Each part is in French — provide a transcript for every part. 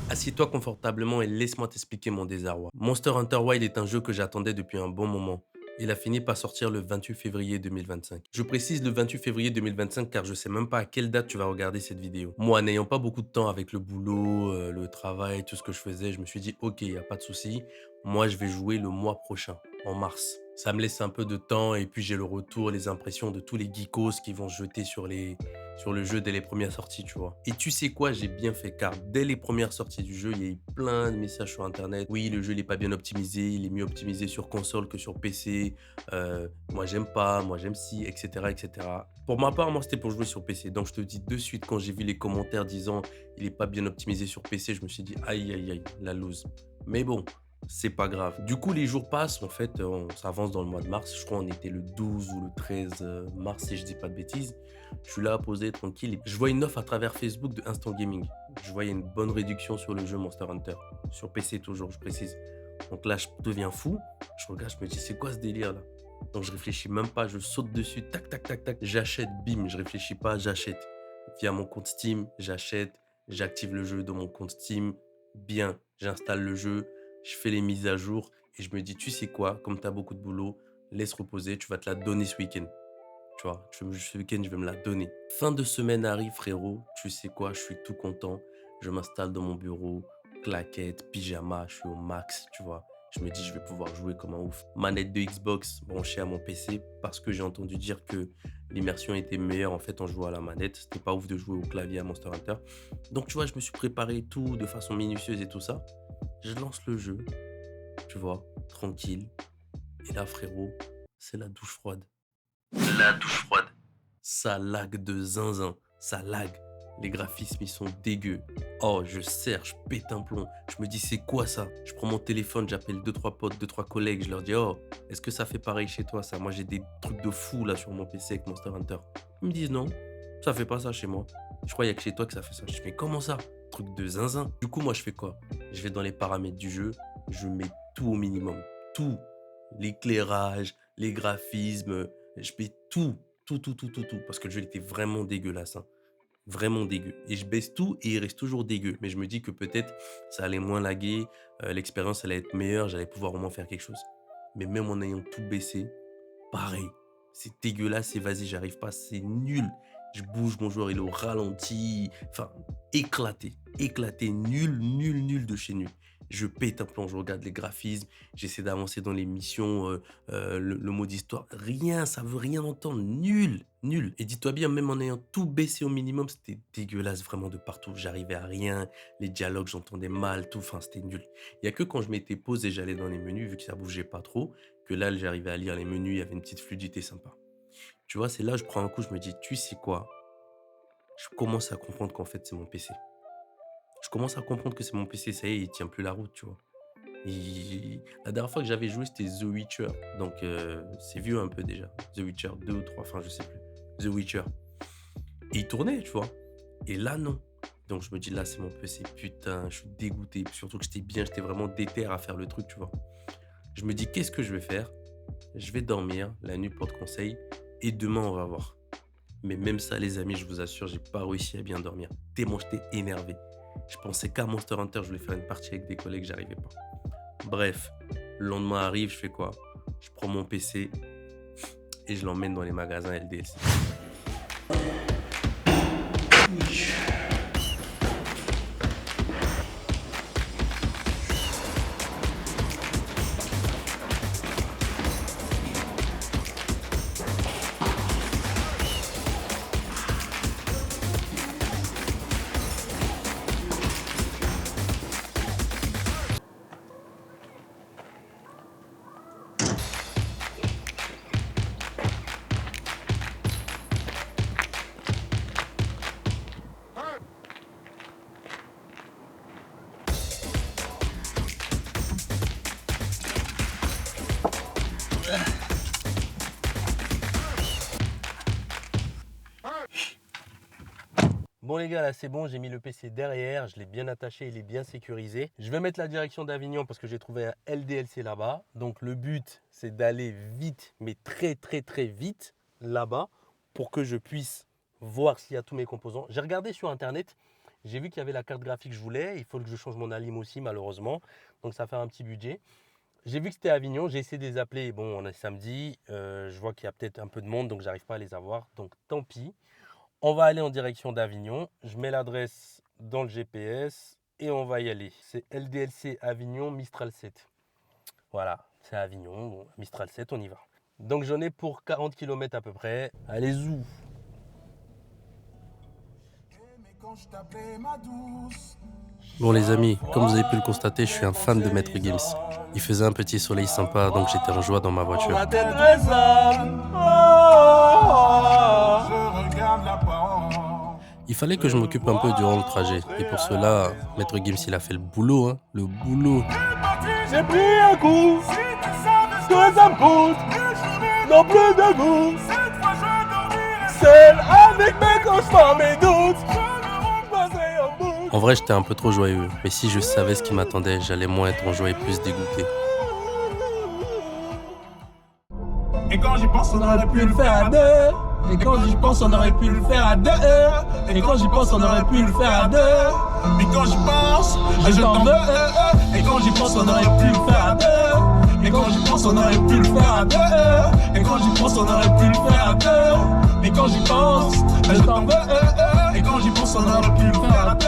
Assieds-toi confortablement et laisse-moi t'expliquer mon désarroi. Monster Hunter Wilds est un jeu que j'attendais depuis un bon moment. Il a fini par sortir le 28 février 2025. Je précise le 28 février 2025 car je sais même pas à quelle date tu vas regarder cette vidéo. Moi, n'ayant pas beaucoup de temps avec le boulot, le travail, tout ce que je faisais, je me suis dit ok, il n'y a pas de souci. Moi, je vais jouer le mois prochain, en mars. Ça me laisse un peu de temps et puis j'ai le retour, les impressions de tous les geekos qui vont se jeter sur le jeu dès les premières sorties, tu vois. Et tu sais quoi, j'ai bien fait car dès les premières sorties du jeu, il y a eu plein de messages sur internet. Oui, le jeu il est pas bien optimisé, il est mieux optimisé sur console que sur PC. Moi j'aime pas, moi j'aime si, etc., etc. Pour ma part, moi c'était pour jouer sur PC. Donc je te dis de suite quand j'ai vu les commentaires disant il est pas bien optimisé sur PC, je me suis dit aïe aïe aïe, la loose. Mais bon, c'est pas grave. Du coup, les jours passent, en fait, on s'avance dans le mois de mars. Je crois on était le 12 ou le 13 mars, si je dis pas de bêtises. Je suis là, posé, tranquille. Et je vois une offre à travers Facebook de Instant Gaming. Je voyais une bonne réduction sur le jeu Monster Hunter. Sur PC toujours, je précise. Donc là, je deviens fou. Je regarde, je me dis, c'est quoi ce délire là? Donc je réfléchis même pas, je saute dessus, tac, tac, tac, tac. J'achète, bim, je réfléchis pas, j'achète. Via mon compte Steam, j'achète, j'active le jeu dans mon compte Steam. Bien, j'installe le jeu, je fais les mises à jour et je me dis, tu sais quoi, comme tu as beaucoup de boulot, laisse reposer, tu vas te la donner ce week-end. Tu vois, ce week-end, je vais me la donner. Fin de semaine arrive, frérot. Tu sais quoi, je suis tout content. Je m'installe dans mon bureau, claquette, pyjama, je suis au max, tu vois. Je me dis, je vais pouvoir jouer comme un ouf. Manette de Xbox branchée à mon PC parce que j'ai entendu dire que l'immersion était meilleure en fait en jouant à la manette. C'était pas ouf de jouer au clavier à Monster Hunter. Donc, tu vois, je me suis préparé tout de façon minutieuse et tout ça. Je lance le jeu, tu vois, tranquille. Et là, frérot, c'est la douche froide. La douche froide. Ça lag de zinzin, ça lag. Les graphismes, ils sont dégueux. Oh, je serre, je pète un plomb. Je me dis, c'est quoi ça? Je prends mon téléphone, j'appelle deux, trois potes, deux, trois collègues. Je leur dis, oh, est-ce que ça fait pareil chez toi, ça? Moi, j'ai des trucs de fou là sur mon PC avec Monster Hunter. Ils me disent, non, ça fait pas ça chez moi. Je crois qu'il y a que chez toi que ça fait ça. Je dis, mais comment ça? Truc de zinzin. Du coup, moi, je fais quoi? Je vais dans les paramètres du jeu, je mets tout au minimum. Tout. L'éclairage, les graphismes, je mets tout. Tout, tout, tout, tout, tout. Parce que le jeu, il était vraiment dégueulasse, hein. Vraiment dégueu. Et je baisse tout et il reste toujours dégueu. Mais je me dis que peut-être ça allait moins laguer, l'expérience allait être meilleure, j'allais pouvoir au moins faire quelque chose. Mais même en ayant tout baissé, pareil. C'est dégueulasse et vas-y, j'arrive pas, c'est nul. Je bouge, mon joueur, il est au ralenti. Enfin, éclaté. Éclaté. Nul, nul, nul de chez nul. Je pète un plomb, je regarde les graphismes, j'essaie d'avancer dans les missions, le mode histoire. Rien, ça veut rien entendre. Nul, nul. Et dis-toi bien, même en ayant tout baissé au minimum, c'était dégueulasse vraiment de partout. J'arrivais à rien. Les dialogues, j'entendais mal, tout. Enfin, c'était nul. Il y a que quand je m'étais posé et j'allais dans les menus, vu que ça bougeait pas trop, que là, j'arrivais à lire les menus, il y avait une petite fluidité sympa. Tu vois, c'est là, je prends un coup, je me dis, tu sais quoi? Je commence à comprendre qu'en fait, c'est mon PC. Je commence à comprendre que c'est mon PC, ça y est, il tient plus la route, tu vois. La dernière fois que j'avais joué, c'était The Witcher. Donc, c'est vieux un peu déjà. The Witcher 2 ou 3, enfin, je sais plus. The Witcher. Et il tournait, tu vois. Et là, non. Donc, je me dis, là, c'est mon PC. Putain, je suis dégoûté. Surtout que j'étais bien, j'étais vraiment déter à faire le truc, tu vois. Je me dis, qu'est-ce que je vais faire? Je vais dormir, la nuit porte conseil, et demain on va voir. Mais même ça, les amis, je vous assure, j'ai pas réussi à bien dormir. Tellement j'étais énervé. Je pensais qu'à Monster Hunter, je voulais faire une partie avec des collègues, j'arrivais pas. Bref, le lendemain arrive, je fais quoi? Je prends mon PC et je l'emmène dans les magasins LDLC. Bon les gars, là c'est bon, j'ai mis le PC derrière, je l'ai bien attaché, il est bien sécurisé. Je vais mettre la direction d'Avignon parce que j'ai trouvé un LDLC là-bas. Donc le but c'est d'aller vite, mais très très très vite là-bas pour que je puisse voir s'il y a tous mes composants. J'ai regardé sur internet, J'ai vu qu'il y avait la carte graphique que je voulais. Il faut que je change mon alim aussi, malheureusement. Donc, ça fait un petit budget. J'ai vu que c'était à Avignon. J'ai essayé de les appeler. Bon, on est samedi. Je vois qu'il y a peut-être un peu de monde, donc j'arrive pas à les avoir. Donc, tant pis. On va aller en direction d'Avignon. Je mets l'adresse dans le GPS et on va y aller. C'est LDLC Avignon Mistral 7. Voilà, c'est à Avignon. Bon, Mistral 7, on y va. Donc, j'en ai pour 40 km à peu près. Allez, zou! Bon les amis, comme vous avez pu le constater, je suis un fan de Maître Gims. Il faisait un petit soleil sympa, donc j'étais en joie dans ma voiture. Il fallait que je m'occupe un peu durant le trajet. Et pour cela, Maître Gims, il a fait le boulot, hein. Le boulot. J'ai pris un coup, ce que ça me coûte, non plus de goût. Seul avec mes cauchemars, mes doutes. En vrai, j'étais un peu trop joyeux, mais si je savais ce qui m'attendait, j'allais moins être en joie et plus dégoûté. Et quand j'y pense, on aurait pu le faire à deux. Et quand j'y pense, on aurait pu le faire à deux. Et quand j'y pense, on aurait pu le faire à deux. Et quand j'y pense, je t'en veux. Et quand j'y pense, on aurait pu le faire à deux. Et quand j'y pense, on aurait pu le faire à deux. Et quand j'y pense, on aurait pu le faire à deux. Et quand j'y pense, je t'en veux. Et quand j'y pense, on aurait pu le faire à deux.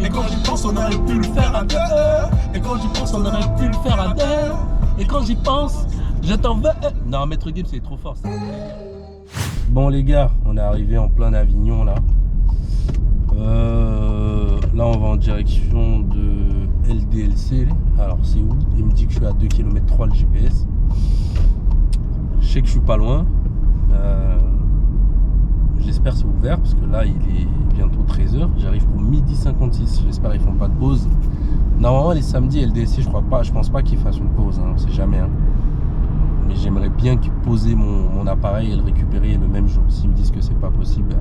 Et quand j'y pense, on aurait pu le faire à deux. Et quand j'y pense, on aurait pu le faire à deux. Et quand j'y pense, je t'en veux. Non, Maître Gims, c'est trop fort ça. Bon les gars, on est arrivé en plein Avignon là. Là on va en direction de LDLC. Alors c'est où? Il me dit que je suis à 2 km 3 le GPS. Je sais que je suis pas loin. J'espère que c'est ouvert parce que là il est bientôt 13h. J'arrive pour 12h56. J'espère qu'ils font pas de pause. Normalement les samedis LDLC je pense pas qu'ils fassent une pause, hein, on sait jamais. Hein. Mais j'aimerais bien poser mon appareil et le récupérer le même jour. S'ils me disent que c'est pas possible,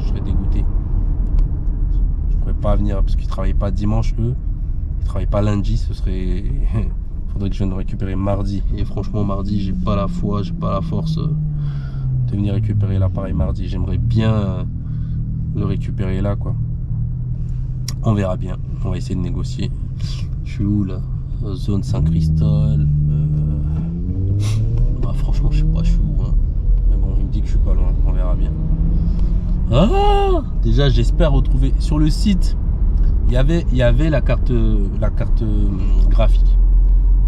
je serais dégoûté. Je pourrais pas venir parce qu'ils travaillent pas dimanche eux. Ils travaillent pas lundi, ce serait. Faudrait que je vienne récupérer mardi. Et franchement mardi, j'ai pas la foi, j'ai pas la force de venir récupérer l'appareil mardi. J'aimerais bien le récupérer là quoi. On verra bien. On va essayer de négocier. Je suis où là? Zone Saint-Christol. Bah franchement je sais pas je suis où hein. Mais bon il me dit que je suis pas loin, on verra bien. Ah déjà j'espère retrouver sur le site. Il y avait la carte graphique.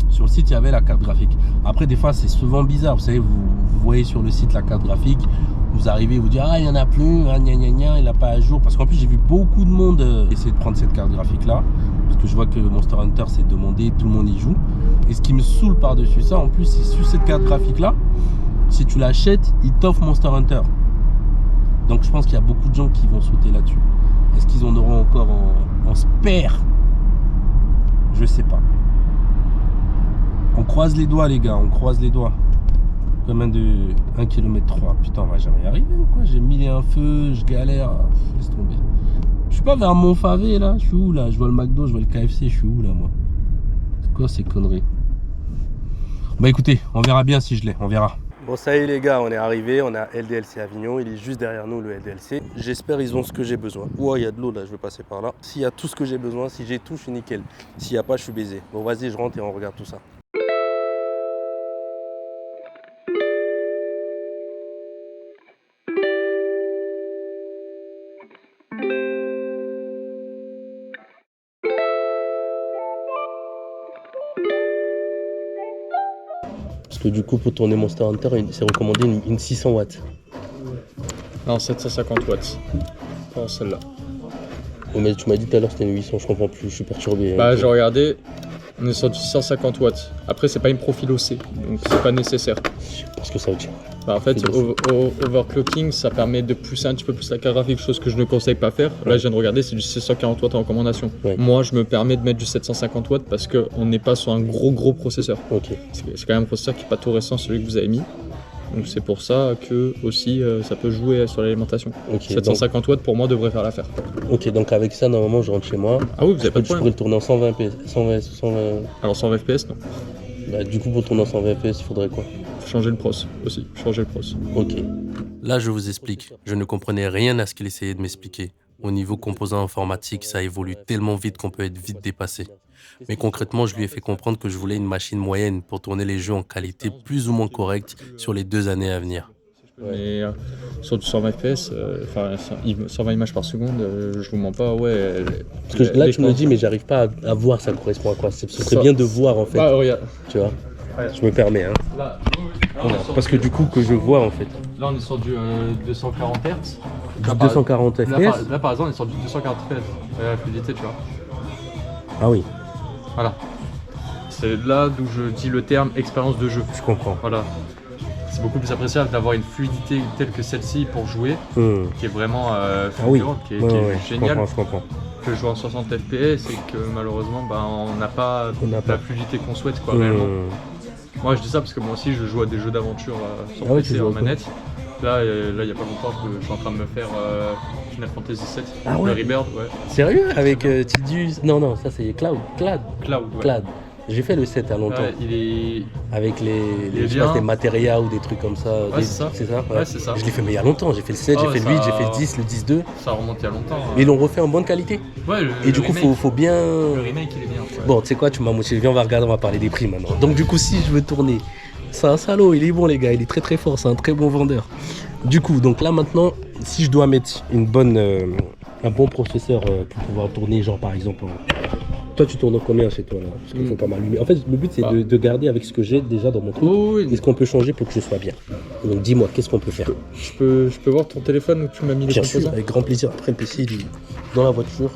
Sur le site il y avait la carte graphique. Après des fois c'est souvent bizarre. Vous savez vous voyez sur le site la carte graphique. Vous arrivez vous dites ah il y en a plus, ah, gna, gna, gna, il n'a pas à jour. Parce qu'en plus j'ai vu beaucoup de monde essayer de prendre cette carte graphique là. Parce que je vois que Monster Hunter s'est demandé, tout le monde y joue. Et ce qui me saoule par-dessus ça, en plus, c'est sur cette carte graphique là, si tu l'achètes, il t'offre Monster Hunter. Donc je pense qu'il y a beaucoup de gens qui vont sauter là-dessus. Est-ce qu'ils en auront encore en spare? Je sais pas. On croise les doigts les gars, on croise les doigts. Combien de 1 km 3. Putain on va jamais y arriver ou quoi? J'ai mis un feu, je galère. Laisse tomber. Je suis pas vers Montfavet là, je suis où là? Je vois le McDo, je vois le KFC, je suis où là moi? C'est quoi ces conneries? Bah écoutez, on verra bien si je l'ai, on verra. Bon ça y est les gars, on est arrivé, on a LDLC Avignon, il est juste derrière nous le LDLC. J'espère ils ont ce que j'ai besoin. Ouah, il y a de l'eau là, je vais passer par là. S'il y a tout ce que j'ai besoin, si j'ai tout, je suis nickel. S'il n'y a pas, je suis baisé. Bon vas-y, je rentre et on regarde tout ça. Parce que du coup pour tourner Monster Hunter, c'est recommandé une 600 watts. Non, 750 watts. Prends celle-là. Oh, mais tu m'as dit tout à l'heure que c'était une 800, je comprends plus, je suis perturbé. Bah j'ai regardé, on est sur du 150 watts. Après c'est pas une profil OC, donc c'est pas nécessaire. Je sais pas ce que ça veut dire. Bah, en fait, overclocking, ça permet de pousser un petit peu plus la carte graphique, chose que je ne conseille pas faire. Là, je viens de regarder, c'est du 640 watts en recommandation. Ouais. Moi, je me permets de mettre du 750 watts parce qu'on n'est pas sur un gros processeur. Okay. C'est quand même un processeur qui n'est pas tout récent, celui que vous avez mis. Donc c'est pour ça que aussi ça peut jouer sur l'alimentation. Okay, 750 watts pour moi devrait faire l'affaire. Ok, donc avec ça normalement je rentre chez moi. Ah oui, vous avez pas de problème. Je pourrais le tourner en 120 fps. Alors 120 fps non. Bah, du coup pour tourner en 120 fps il faudrait quoi? Changer le pros aussi, changer le pros. Ok. Là je vous explique, je ne comprenais rien à ce qu'il essayait de m'expliquer. Au niveau composant informatique, ça évolue tellement vite qu'on peut être vite dépassé. Mais concrètement, je lui ai fait comprendre que je voulais une machine moyenne pour tourner les jeux en qualité plus ou moins correcte sur les 2 années à venir. Mais sur du 120 FPS, 120 images par seconde, je vous mens pas, ouais. Parce que là, tu me dis, mais j'arrive pas à voir ça correspond à quoi. Ce serait Ça- bien de voir en fait. Ah, regarde. Tu vois. Ouais. Je me permets. Hein. Là, Parce que du coup, que je vois en fait. là, on est sur du 240 Hz. Du 240 FPS. Là, par exemple, on est sur du 240 FPS. La fluidité, tu vois. Ah oui, Voilà. C'est là d'où je dis le terme expérience de jeu. je comprends. Voilà. C'est beaucoup plus appréciable d'avoir une fluidité telle que celle-ci pour jouer, qui est vraiment oui. fulgurante, qui est Je géniale. comprends. Que jouer en 60 FPS et que malheureusement, on n'a pas la fluidité qu'on souhaite, quoi, réellement. Moi, je dis ça parce que moi aussi, je joue à des jeux d'aventure sur Ah ouais, PC tu joues en à quoi manette. Là, il n'y a pas longtemps, je suis en train de me faire Final Fantasy VII, Ah le ouais. Rebirth, ouais. Sérieux? Avec Tidus. Non, ça c'est Cloud. Cloud, ouais. Clad. J'ai fait le 7 à longtemps. Ouais, il est... Avec Il est je sais bien. pas, des matérias ou des trucs comme ça. Ouais, c'est ça. C'est ça, Ouais, c'est ça. Je l'ai fait mais il y a longtemps. J'ai fait le 7, Ah j'ai ouais, fait le 8, ça- j'ai fait le 10, le 10-2. Ça remonte il y a longtemps. Mais ils l'ont refait en bonne qualité. Ouais, Et du coup, faut bien. Le remake, il est bien. Ouais. Bon, tu sais quoi, tu m'as motivé. Viens, on va regarder, on va parler des prix maintenant. Donc, du coup, si je veux tourner, c'est un salaud, il est bon, les gars, il est très très fort, c'est un très bon vendeur. Du coup, donc là maintenant, si je dois mettre un bon processeur pour pouvoir tourner, genre par exemple. Toi, tu tournes combien chez toi là? Parce qu'il faut pas m'allumer. En fait, le but c'est de garder avec ce que j'ai déjà dans mon truc. Oh, oui. Qu'est-ce qu'on peut changer pour que je sois bien? Donc, dis-moi, qu'est-ce qu'on peut faire? Je peux voir ton téléphone où tu m'as mis les Bien sûr, composants? avec grand plaisir. Après, le PC, il est dans la voiture.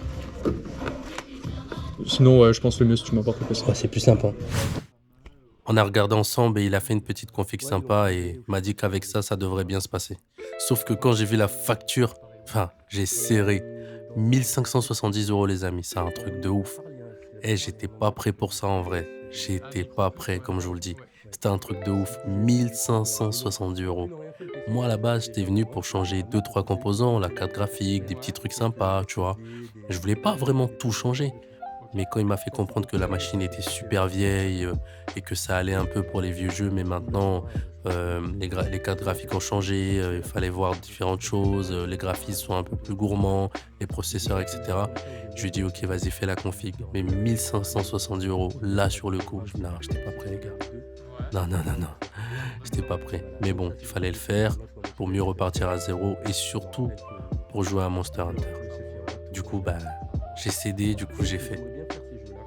Sinon, ouais, je pense le mieux si tu m'apportes le PC. Ouais, c'est plus sympa. On a regardé ensemble et il a fait une petite config sympa et m'a dit qu'avec ça, ça devrait bien se passer. Sauf que quand j'ai vu la facture, j'ai serré. 1570 € les amis, c'est un truc de ouf. Et j'étais pas prêt pour ça en vrai. J'étais pas prêt, comme je vous le dis. C'était un truc de ouf. 1570 €. Moi, à la base, j'étais venu pour changer 2-3 composants, la carte graphique, des petits trucs sympas, tu vois. Je voulais pas vraiment tout changer. Mais quand il m'a fait comprendre que la machine était super vieille et que ça allait un peu pour les vieux jeux, mais maintenant, les cartes graphiques ont changé, il fallait voir différentes choses, les graphismes sont un peu plus gourmands, les processeurs, etc. Je lui ai dit, ok, vas-y, fais la config. Mais 1570 €, là, sur le coup, non, j'étais pas prêt, les gars. Non, j'étais pas prêt. Mais bon, il fallait le faire pour mieux repartir à zéro et surtout pour jouer à Monster Hunter. Du coup, j'ai cédé, du coup, j'ai fait.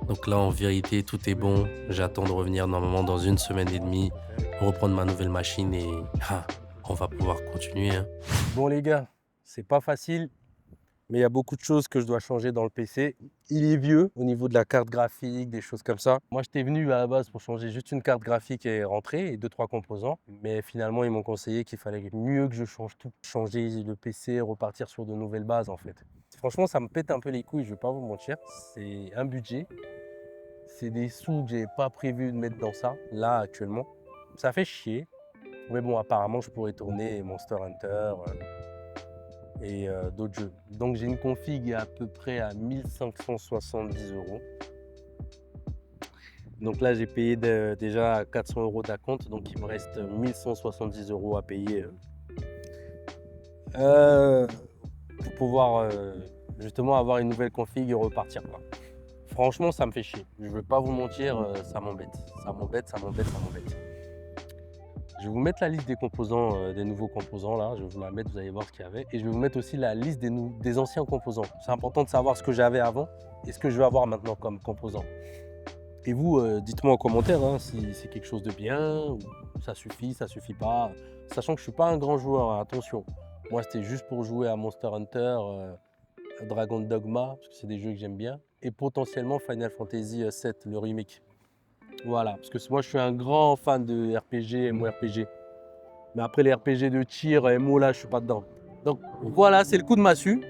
Donc là, en vérité, tout est bon. J'attends de revenir normalement dans 1 semaine et demie, reprendre ma nouvelle machine et on va pouvoir continuer. Hein. Bon les gars, c'est pas facile, mais il y a beaucoup de choses que je dois changer dans le PC. Il est vieux au niveau de la carte graphique, des choses comme ça. Moi, j'étais venu à la base pour changer juste une carte graphique et rentrer, et 2-3 composants. Mais finalement, ils m'ont conseillé qu'il fallait mieux que je change tout. Changer le PC, repartir sur de nouvelles bases en fait. Franchement, ça me pète un peu les couilles, je vais pas vous mentir. C'est un budget. C'est des sous que j'avais pas prévu de mettre dans ça, là, actuellement. Ça fait chier. Mais bon, apparemment, je pourrais tourner Monster Hunter et d'autres jeux. Donc, j'ai une config à peu près à 1570 €. Donc là, j'ai payé déjà 400 € d'acompte. Donc, il me reste 1170 € à payer pour pouvoir justement avoir une nouvelle config et repartir, quoi. Franchement, ça me fait chier. Je ne vais pas vous mentir, ça m'embête. Ça m'embête. Je vais vous mettre la liste des composants, des nouveaux composants là. Je vais vous la mettre, vous allez voir ce qu'il y avait. Et je vais vous mettre aussi la liste des anciens composants. C'est important de savoir ce que j'avais avant et ce que je vais avoir maintenant comme composants. Et vous, dites-moi en commentaire hein, si c'est quelque chose de bien, ou ça suffit pas. Sachant que je ne suis pas un grand joueur, hein, attention. Moi, c'était juste pour jouer à Monster Hunter, Dragon Dogma, parce que c'est des jeux que j'aime bien. Et potentiellement Final Fantasy VII, le remake. Voilà, parce que moi je suis un grand fan de RPG, MMORPG. Mais après les RPG de tir, MMO là, je suis pas dedans. Donc voilà, c'est le coup de massue.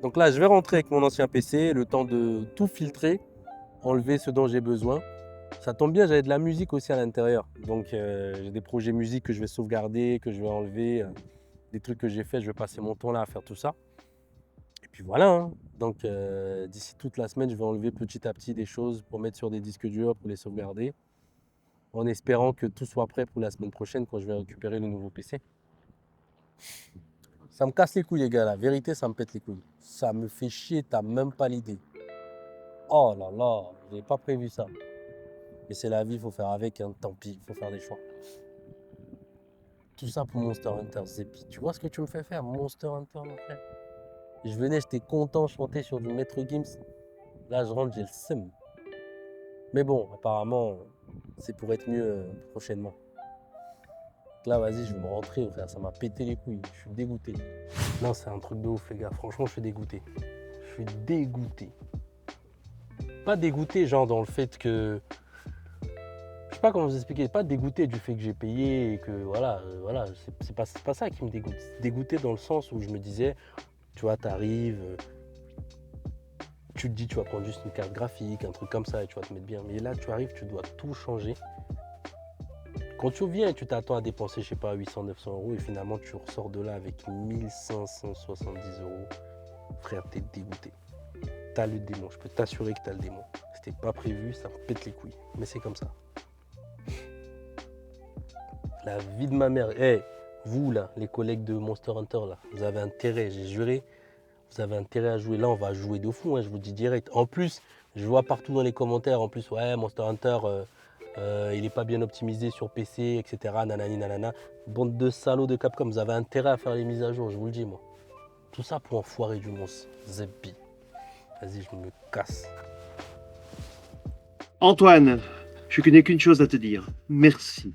Donc là, je vais rentrer avec mon ancien PC, le temps de tout filtrer, enlever ce dont j'ai besoin. Ça tombe bien, j'avais de la musique aussi à l'intérieur. Donc j'ai des projets musique que je vais sauvegarder, que je vais enlever. Des trucs que j'ai fait, je vais passer mon temps là à faire tout ça. Et puis voilà, hein. Donc d'ici toute la semaine, je vais enlever petit à petit des choses pour mettre sur des disques durs, pour les sauvegarder, en espérant que tout soit prêt pour la semaine prochaine quand je vais récupérer le nouveau PC. Ça me casse les couilles, les gars. La vérité, ça me pète les couilles. Ça me fait chier, t'as même pas l'idée. Oh là là, j'ai pas prévu ça. Mais c'est la vie, il faut faire avec, hein. Tant pis, il faut faire des choix. Tout ça pour Monster Hunter, Zeppi. Tu vois ce que tu me fais faire, Monster Hunter, mon frère? Je venais, j'étais content, je chantais sur du Maître Gims. Là, je rentre, j'ai le seum. Mais bon, apparemment, c'est pour être mieux prochainement. Là, vas-y, je vais me rentrer, frère. Ça m'a pété les couilles. Je suis dégoûté. Non, c'est un truc de ouf, les gars. Franchement, je suis dégoûté. Je suis dégoûté. Pas dégoûté, genre, dans le fait que... Je sais pas comment vous expliquer. Pas dégoûté du fait que j'ai payé et que, voilà. C'est pas ça qui me dégoûte. Dégoûté dans le sens où je me disais, tu vois, t'arrives... Tu te dis, tu vas prendre juste une carte graphique, un truc comme ça, et tu vas te mettre bien. Mais là, tu arrives, tu dois tout changer. Quand tu viens et tu t'attends à dépenser, je sais pas, 800, 900 euros, et finalement, tu ressors de là avec 1570 euros, frère, t'es dégoûté. T'as le démon, je peux t'assurer que t'as le démon. C'était pas prévu, ça me pète les couilles. Mais c'est comme ça. La vie de ma mère. Hey, vous, là, les collègues de Monster Hunter, là, vous avez intérêt, j'ai juré, vous avez intérêt à jouer. Là, on va jouer de fou, hein, je vous dis direct. En plus, je vois partout dans les commentaires, en plus, ouais, Monster Hunter, il n'est pas bien optimisé sur PC, etc. Nanani, nanana. Bande de salauds de Capcom, vous avez intérêt à faire les mises à jour, je vous le dis, moi. Tout ça pour enfoirer du monstre. Zeppi. Vas-y, je me casse. Antoine, je n'ai qu'une chose à te dire. Merci.